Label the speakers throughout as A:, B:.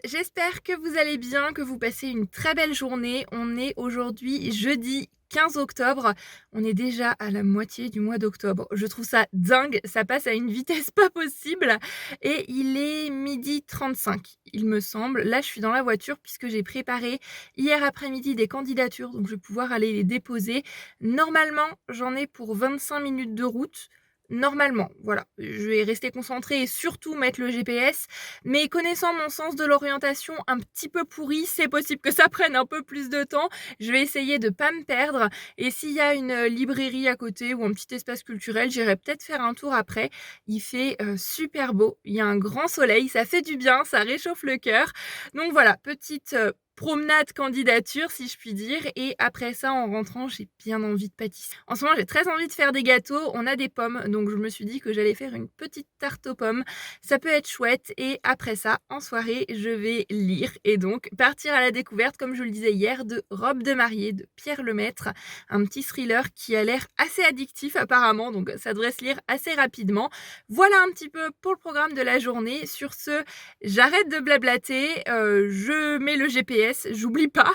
A: j'espère que vous allez bien, que vous passez une très belle journée. On est aujourd'hui jeudi 15 octobre. On est déjà à la moitié du mois d'octobre. Je trouve ça dingue, ça passe à une vitesse pas possible. Et il est 12h35, il me semble. Là, je suis dans la voiture puisque j'ai préparé hier après-midi des candidatures, donc je vais pouvoir aller les déposer. Normalement, j'en ai pour 25 minutes de route. Normalement, voilà, je vais rester concentrée et surtout mettre le GPS. Mais connaissant mon sens de l'orientation un petit peu pourri, c'est possible que ça prenne un peu plus de temps. Je vais essayer de pas me perdre. Et s'il y a une librairie à côté ou un petit espace culturel, j'irai peut-être faire un tour après. Il fait super beau. Il y a un grand soleil. Ça fait du bien. Ça réchauffe le cœur. Donc voilà, petite promenade candidature si je puis dire, et après ça en rentrant j'ai bien envie de pâtisser. En ce moment j'ai très envie de faire des gâteaux, on a des pommes donc je me suis dit que j'allais faire une petite tarte aux pommes, ça peut être chouette. Et après ça en soirée je vais lire et donc partir à la découverte, comme je le disais hier, de Robe de mariée de Pierre Lemaitre, un petit thriller qui a l'air assez addictif apparemment, donc ça devrait se lire assez rapidement. Voilà un petit peu pour le programme de la journée. Sur ce, j'arrête de blablater, je mets le GPS, j'oublie pas,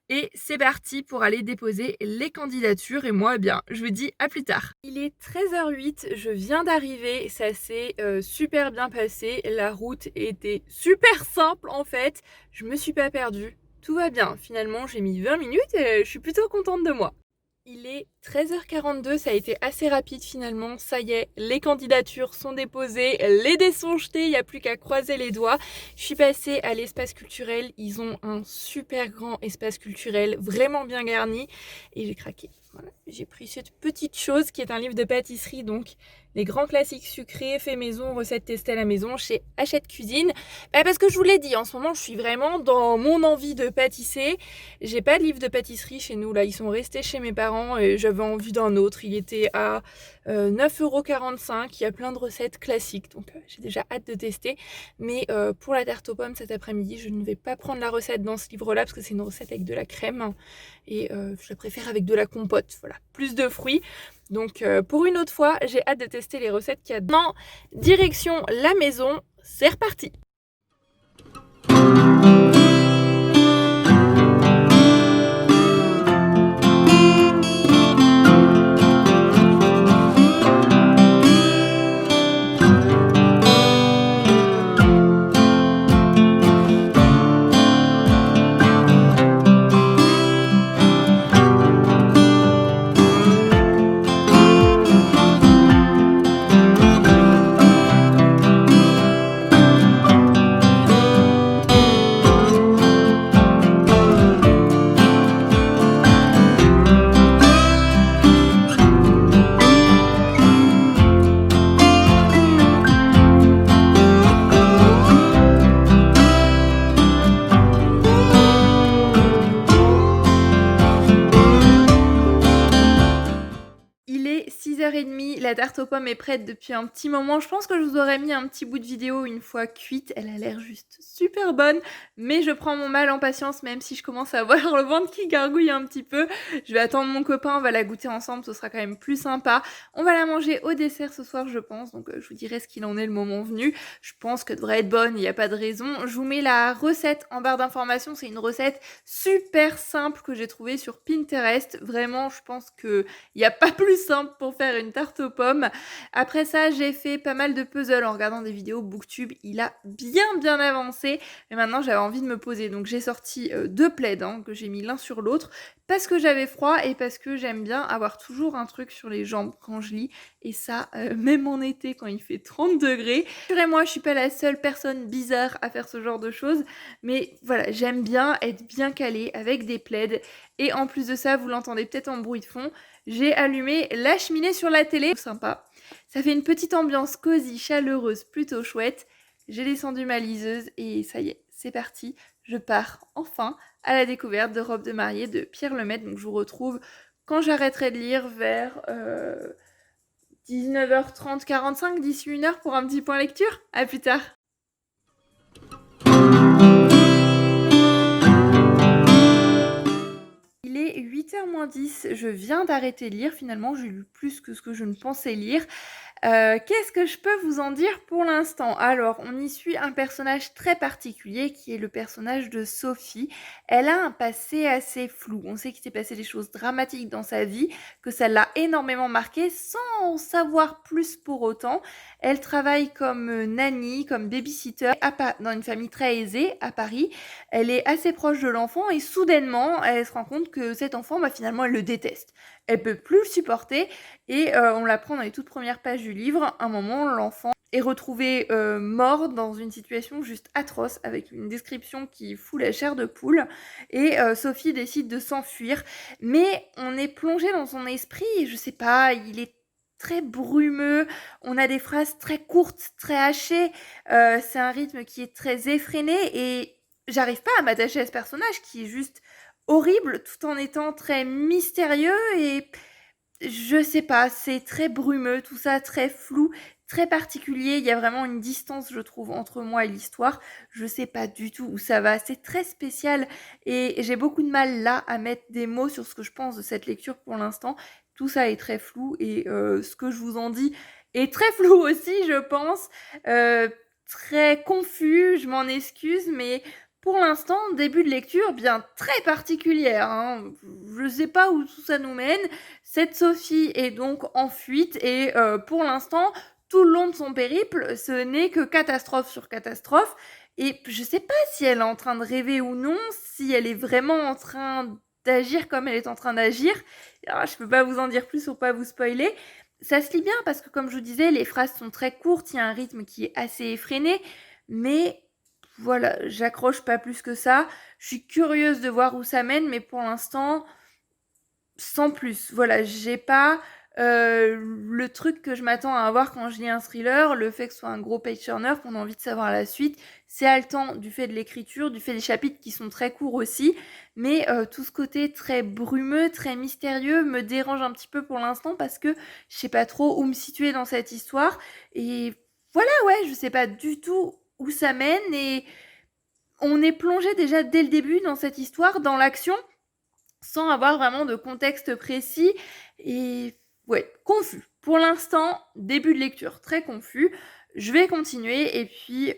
A: et c'est parti pour aller déposer les candidatures. Et moi, eh bien, je vous dis à plus tard. Il est 13h08, je viens d'arriver, ça s'est super bien passé, la route était super simple en fait, je me suis pas perdue, tout va bien. Finalement, j'ai mis 20 minutes et je suis plutôt contente de moi. Il est 13h42, ça a été assez rapide finalement, ça y est, les candidatures sont déposées, les dés sont jetés, il n'y a plus qu'à croiser les doigts. Je suis passée à l'espace culturel, ils ont un super grand espace culturel, vraiment bien garni, et j'ai craqué. Voilà. J'ai pris cette petite chose qui est un livre de pâtisserie, donc les grands classiques sucrés, faits maison, recettes testées à la maison chez Hachette Cuisine. Parce que je vous l'ai dit, en ce moment je suis vraiment dans mon envie de pâtisser. J'ai pas de livre de pâtisserie chez nous, là ils sont restés chez mes parents et j'avais envie d'un autre. Il était à 9,45 €, il y a plein de recettes classiques, donc j'ai déjà hâte de tester. Mais pour la tarte aux pommes cet après-midi, je ne vais pas prendre la recette dans ce livre-là parce que c'est une recette avec de la crème et je la préfère avec de la compote, voilà, plus de fruits. Donc pour une autre fois, j'ai hâte de tester les recettes qu'il y a dedans. Direction la maison, c'est reparti! Il est 6h30, la tarte aux pommes est prête depuis un petit moment. Je pense que je vous aurais mis un petit bout de vidéo une fois cuite. Elle a l'air juste super bonne, mais je prends mon mal en patience, même si je commence à avoir le ventre qui gargouille un petit peu. Je vais attendre mon copain, on va la goûter ensemble, ce sera quand même plus sympa. On va la manger au dessert ce soir, je pense, donc je vous dirai ce qu'il en est le moment venu. Je pense qu'elle devrait être bonne, il n'y a pas de raison. Je vous mets la recette en barre d'informations, c'est une recette super simple que j'ai trouvée sur Pinterest. Vraiment, je pense qu'il n'y a pas plus simple pour faire une tarte aux pommes. Après ça, j'ai fait pas mal de puzzles en regardant des vidéos Booktube. Il a bien avancé. Mais maintenant, j'avais envie de me poser. Donc, j'ai sorti 2 plaids que j'ai mis l'un sur l'autre parce que j'avais froid et parce que j'aime bien avoir toujours un truc sur les jambes quand je lis. Et ça, même en été, quand il fait 30 degrés. Rassurez-moi, je suis pas la seule personne bizarre à faire ce genre de choses. Mais voilà, j'aime bien être bien calée avec des plaids. Et en plus de ça, vous l'entendez peut-être en bruit de fond, j'ai allumé la cheminée sur la télé. Sympa. Ça fait une petite ambiance cosy, chaleureuse, plutôt chouette. J'ai descendu ma liseuse et ça y est, c'est parti. Je pars enfin à la découverte de Robe de mariée de Pierre Lemaitre. Donc je vous retrouve quand j'arrêterai de lire vers 19h30, 45, d'ici 1h pour un petit point lecture. À plus tard. Il est 8h moins 10, je viens d'arrêter de lire, finalement j'ai lu plus que ce que je ne pensais lire. Qu'est-ce que je peux vous en dire pour l'instant? Alors, on y suit un personnage très particulier qui est le personnage de Sophie. Elle a un passé assez flou. On sait qu'il s'est passé des choses dramatiques dans sa vie, que ça l'a énormément marquée sans en savoir plus pour autant. Elle travaille comme nanny, comme baby-sitter dans une famille très aisée à Paris. Elle est assez proche de l'enfant et soudainement, elle se rend compte que cet enfant, bah, finalement, elle le déteste. Elle peut plus le supporter et on l'apprend dans les toutes premières pages du livre. À un moment, l'enfant est retrouvé mort dans une situation juste atroce avec une description qui fout la chair de poule et Sophie décide de s'enfuir, mais on est plongé dans son esprit et je sais pas, il est très brumeux, on a des phrases très courtes, très hachées, c'est un rythme qui est très effréné et j'arrive pas à m'attacher à ce personnage qui est juste horrible tout en étant très mystérieux et je sais pas, c'est très brumeux, tout ça très flou, très particulier. Il y a vraiment une distance, je trouve, entre moi et l'histoire. Je sais pas du tout où ça va. C'est très spécial et j'ai beaucoup de mal là à mettre des mots sur ce que je pense de cette lecture pour l'instant. Tout ça est très flou et ce que je vous en dis est très flou aussi, je pense. Très confus, je m'en excuse, mais pour l'instant, début de lecture bien très particulière, hein. Je sais pas où tout ça nous mène. Cette Sophie est donc en fuite et pour l'instant, tout le long de son périple, ce n'est que catastrophe sur catastrophe. Et je sais pas si elle est en train de rêver ou non, si elle est vraiment en train d'agir comme elle est en train d'agir. Alors, je peux pas vous en dire plus pour pas vous spoiler. Ça se lit bien parce que, comme je vous disais, les phrases sont très courtes, il y a un rythme qui est assez effréné, mais voilà, j'accroche pas plus que ça. Je suis curieuse de voir où ça mène, mais pour l'instant, sans plus. Voilà, j'ai pas le truc que je m'attends à avoir quand je lis un thriller, le fait que ce soit un gros page turner, qu'on a envie de savoir la suite. C'est haletant du fait de l'écriture, du fait des chapitres qui sont très courts aussi, mais tout ce côté très brumeux, très mystérieux me dérange un petit peu pour l'instant parce que je sais pas trop où me situer dans cette histoire. Et voilà, ouais, je sais pas du tout où ça mène et on est plongé déjà dès le début dans cette histoire, dans l'action, sans avoir vraiment de contexte précis et ouais, confus. Pour l'instant, début de lecture très confus. Je vais continuer et puis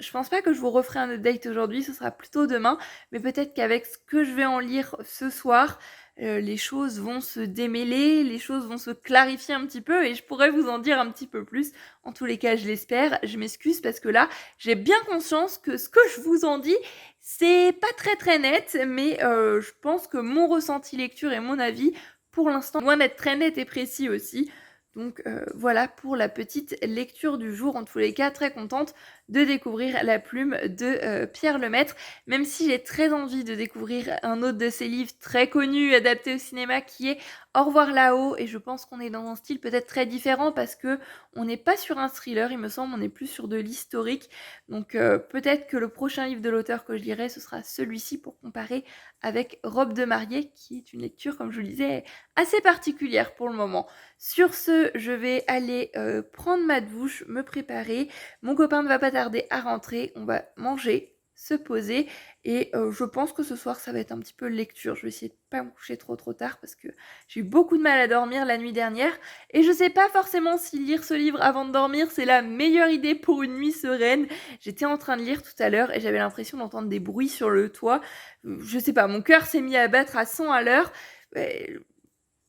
A: je pense pas que je vous referai un update aujourd'hui, ce sera plutôt demain, mais peut-être qu'avec ce que je vais en lire ce soir, les choses vont se démêler, les choses vont se clarifier un petit peu et je pourrais vous en dire un petit peu plus. En tous les cas, je l'espère. Je m'excuse parce que là, j'ai bien conscience que ce que je vous en dis, c'est pas très très net, mais je pense que mon ressenti lecture et mon avis, pour l'instant, loin d'être très net et précis aussi. Donc voilà pour la petite lecture du jour. En tous les cas, très contente de découvrir La Plume de Pierre Lemaitre, même si j'ai très envie de découvrir un autre de ses livres très connus, adaptés au cinéma, qui est Au revoir là-haut. Et je pense qu'on est dans un style peut-être très différent parce que on n'est pas sur un thriller, il me semble, on est plus sur de l'historique. Donc peut-être que le prochain livre de l'auteur que je lirai, ce sera celui-ci pour comparer avec Robe de mariée, qui est une lecture, comme je vous le disais, assez particulière pour le moment. Sur ce, je vais aller prendre ma douche, me préparer. Mon copain ne va pas tarder à rentrer, on va manger, se poser et je pense que ce soir ça va être un petit peu lecture. Je vais essayer de pas me coucher trop tard parce que j'ai eu beaucoup de mal à dormir la nuit dernière et je sais pas forcément si lire ce livre avant de dormir c'est la meilleure idée pour une nuit sereine. J'étais en train de lire tout à l'heure et j'avais l'impression d'entendre des bruits sur le toit. Je sais pas, mon cœur s'est mis à battre à 100 à l'heure.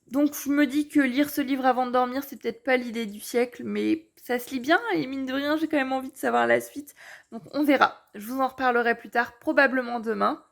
A: Donc je me dis que lire ce livre avant de dormir, c'est peut-être pas l'idée du siècle, mais ça se lit bien et mine de rien, j'ai quand même envie de savoir la suite. Donc on verra. Je vous en reparlerai plus tard, probablement demain.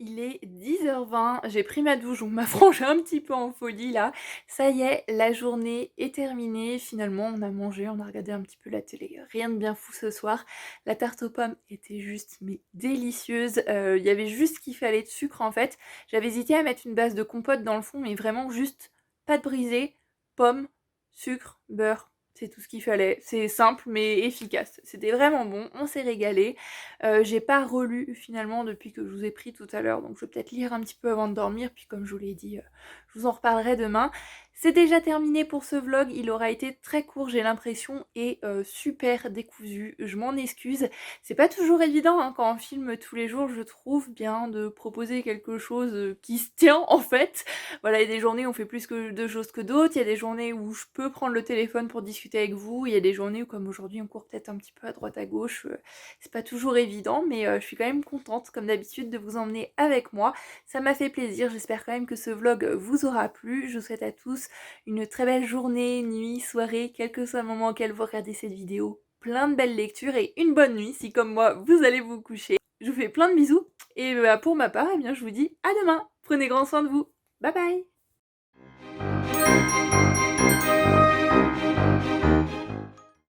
A: Il est 10h20, j'ai pris ma douche, on m'a frangé un petit peu en folie là. Ça y est, la journée est terminée. Finalement, on a mangé, on a regardé un petit peu la télé. Rien de bien fou ce soir. La tarte aux pommes était juste mais délicieuse. Il y avait juste ce qu'il fallait de sucre en fait. J'avais hésité à mettre une base de compote dans le fond, mais vraiment juste pâte brisée, pommes, sucre, beurre. C'est tout ce qu'il fallait. C'est simple mais efficace. C'était vraiment bon, on s'est régalé. J'ai pas relu finalement depuis que je vous ai pris tout à l'heure, donc je vais peut-être lire un petit peu avant de dormir, puis comme je vous l'ai dit, je vous en reparlerai demain. C'est déjà terminé pour ce vlog, il aura été très court j'ai l'impression et super décousu, je m'en excuse. C'est pas toujours évident hein, quand on filme tous les jours je trouve bien de proposer quelque chose qui se tient en fait. Voilà, il y a des journées où on fait plus de choses que d'autres, il y a des journées où je peux prendre le téléphone pour discuter avec vous, il y a des journées où comme aujourd'hui on court peut-être un petit peu à droite à gauche, c'est pas toujours évident mais je suis quand même contente comme d'habitude de vous emmener avec moi. Ça m'a fait plaisir, j'espère quand même que ce vlog vous aura plu. Je vous souhaite à tous une très belle journée, nuit, soirée, quel que soit le moment auquel vous regardez cette vidéo. Plein de belles lectures et une bonne nuit si comme moi vous allez vous coucher. Je vous fais plein de bisous et pour ma part, eh bien, je vous dis à demain. Prenez grand soin de vous. Bye bye.